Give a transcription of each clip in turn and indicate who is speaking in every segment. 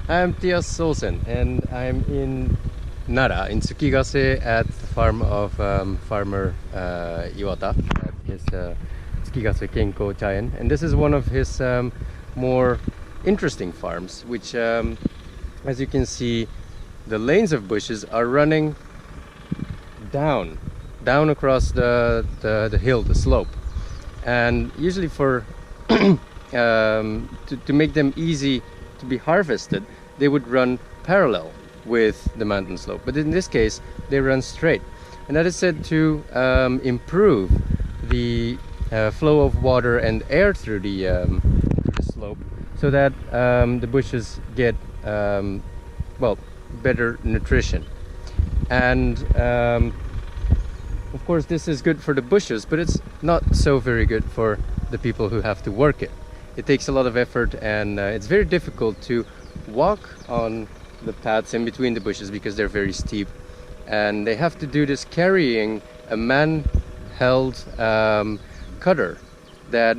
Speaker 1: I'm Tias Solsen, and I'm in Nara, in Tsukigase, at the farm of farmer Iwata at his Tsukigase Kenko Chaen. And this is one of his more interesting farms, which, as you can see, the lanes of bushes are running down across the hill, the slope. And usually to make them easy to be harvested, they would run parallel with the mountain slope, but in this case they run straight, and that is said to improve the flow of water and air through the slope, so that the bushes get well, better nutrition. And of course this is good for the bushes, but it's not so very good for the people who have to work it. It takes a lot of effort, and it's very difficult to walk on the paths in between the bushes because they're very steep, and they have to do this carrying a man-held cutter that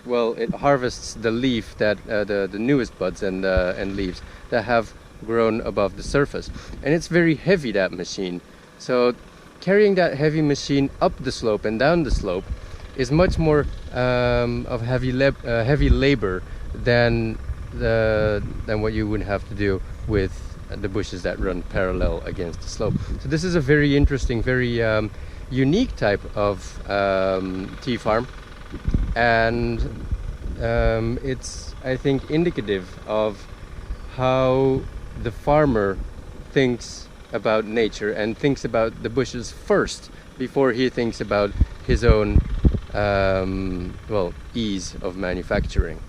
Speaker 1: well, it harvests the leaf that the newest buds and leaves that have grown above the surface. And it's very heavy, that machine, so carrying that heavy machine up the slope and down the slope is much more of heavy labor than what you would have to do with the bushes that run parallel against the slope. So this is a very interesting, very unique type of tea farm, and it's, I think, indicative of how the farmer thinks about nature and thinks about the bushes first before he thinks about his own well, ease of manufacturing.